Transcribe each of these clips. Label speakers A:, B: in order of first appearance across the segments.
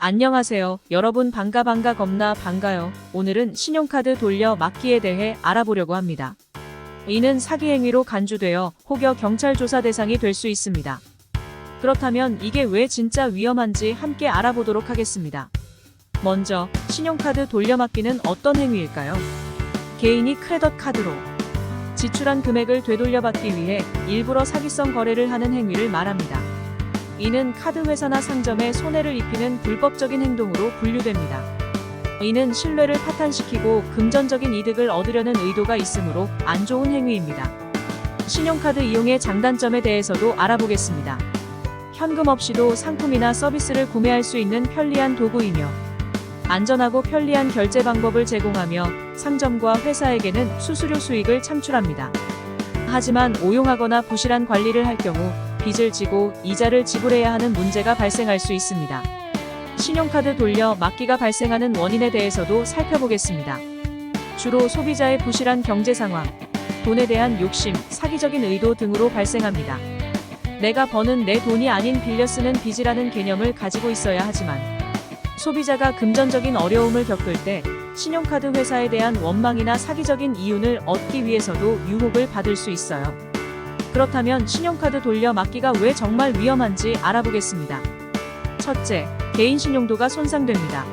A: 안녕하세요. 여러분 반가 겁나 반가요. 오늘은 신용카드 돌려 막기에 대해 알아보려고 합니다. 이는 사기 행위로 간주되어 혹여 경찰 조사 대상이 될 수 있습니다. 그렇다면 이게 왜 진짜 위험한지 함께 알아보도록 하겠습니다. 먼저 신용카드 돌려막기는 어떤 행위일까요? 개인이 크레딧 카드로 지출한 금액을 되돌려받기 위해 일부러 사기성 거래를 하는 행위를 말합니다. 이는 카드 회사나 상점에 손해를 입히는 불법적인 행동으로 분류됩니다. 이는 신뢰를 파탄시키고 금전적인 이득을 얻으려는 의도가 있으므로 안 좋은 행위입니다. 신용카드 이용의 장단점에 대해서도 알아보겠습니다. 현금 없이도 상품이나 서비스를 구매할 수 있는 편리한 도구이며 안전하고 편리한 결제 방법을 제공하며 상점과 회사에게는 수수료 수익을 창출합니다. 하지만 오용하거나 부실한 관리를 할 경우 빚을 지고 이자를 지불해야 하는 문제가 발생할 수 있습니다. 신용카드 돌려 막기가 발생하는 원인에 대해서도 살펴보겠습니다. 주로 소비자의 부실한 경제 상황, 돈에 대한 욕심, 사기적인 의도 등으로 발생합니다. 내가 버는 내 돈이 아닌 빌려 쓰는 빚이라는 개념을 가지고 있어야 하지만 소비자가 금전적인 어려움을 겪을 때 신용카드 회사에 대한 원망이나 사기적인 이윤을 얻기 위해서도 유혹을 받을 수 있어요. 그렇다면 신용카드 돌려 막기가 왜 정말 위험한지 알아보겠습니다. 첫째, 개인 신용도가 손상됩니다.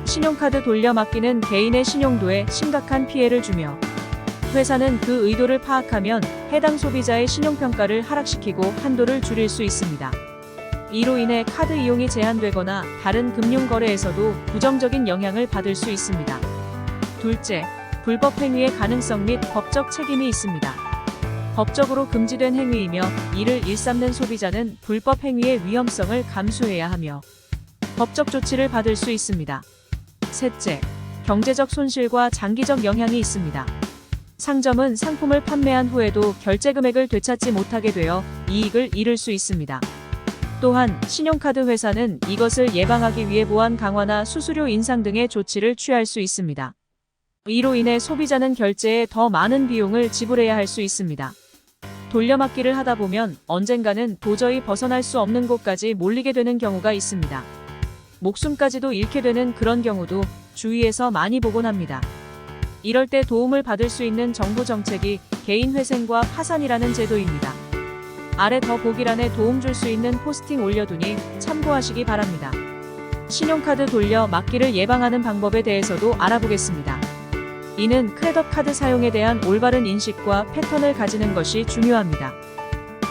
A: 신용카드 돌려 막기는 개인의 신용도에 심각한 피해를 주며 회사는 그 의도를 파악하면 해당 소비자의 신용평가를 하락시키고 한도를 줄일 수 있습니다. 이로 인해 카드 이용이 제한되거나 다른 금융거래에서도 부정적인 영향을 받을 수 있습니다. 둘째, 불법 행위의 가능성 및 법적 책임이 있습니다. 법적으로 금지된 행위이며 이를 일삼는 소비자는 불법 행위의 위험성을 감수해야 하며 법적 조치를 받을 수 있습니다. 셋째, 경제적 손실과 장기적 영향이 있습니다. 상점은 상품을 판매한 후에도 결제 금액을 되찾지 못하게 되어 이익을 잃을 수 있습니다. 또한 신용카드 회사는 이것을 예방하기 위해 보안 강화나 수수료 인상 등의 조치를 취할 수 있습니다. 이로 인해 소비자는 결제에 더 많은 비용을 지불해야 할 수 있습니다. 돌려막기를 하다 보면 언젠가는 도저히 벗어날 수 없는 곳까지 몰리게 되는 경우가 있습니다. 목숨까지도 잃게 되는 그런 경우도 주위에서 많이 보곤 합니다. 이럴 때 도움을 받을 수 있는 정부 정책이 개인회생과 파산이라는 제도입니다. 아래 더보기란에 도움 줄 수 있는 포스팅 올려두니 참고하시기 바랍니다. 신용카드 돌려 막기를 예방하는 방법에 대해서도 알아보겠습니다. 이는 크레딧 카드 사용에 대한 올바른 인식과 패턴을 가지는 것이 중요합니다.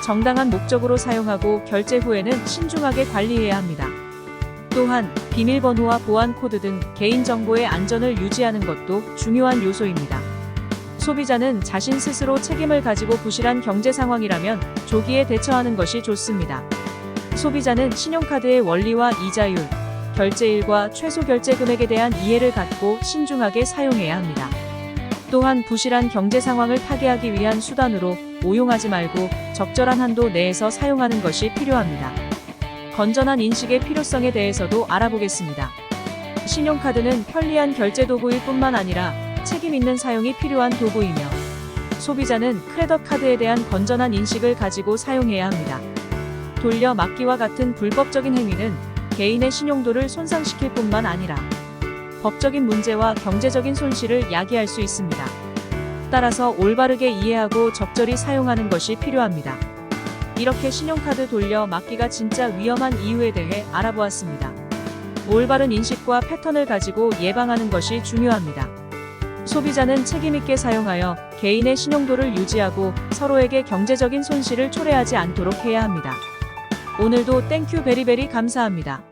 A: 정당한 목적으로 사용하고 결제 후에는 신중하게 관리해야 합니다. 또한 비밀번호와 보안 코드 등 개인정보의 안전을 유지하는 것도 중요한 요소입니다. 소비자는 자신 스스로 책임을 가지고 부실한 경제 상황이라면 조기에 대처하는 것이 좋습니다. 소비자는 신용카드의 원리와 이자율, 결제일과 최소 결제 금액에 대한 이해를 갖고 신중하게 사용해야 합니다. 또한 부실한 경제 상황을 타개하기 위한 수단으로 오용하지 말고 적절한 한도 내에서 사용하는 것이 필요합니다. 건전한 인식의 필요성에 대해서도 알아보겠습니다. 신용카드는 편리한 결제 도구일 뿐만 아니라 책임 있는 사용이 필요한 도구이며 소비자는 크레딧 카드에 대한 건전한 인식을 가지고 사용해야 합니다. 돌려 막기와 같은 불법적인 행위는 개인의 신용도를 손상시킬 뿐만 아니라 법적인 문제와 경제적인 손실을 야기할 수 있습니다. 따라서 올바르게 이해하고 적절히 사용하는 것이 필요합니다. 이렇게 신용카드 돌려 막기가 진짜 위험한 이유에 대해 알아보았습니다. 올바른 인식과 패턴을 가지고 예방하는 것이 중요합니다. 소비자는 책임있게 사용하여 개인의 신용도를 유지하고 서로에게 경제적인 손실을 초래하지 않도록 해야 합니다. 오늘도 땡큐 베리베리 감사합니다.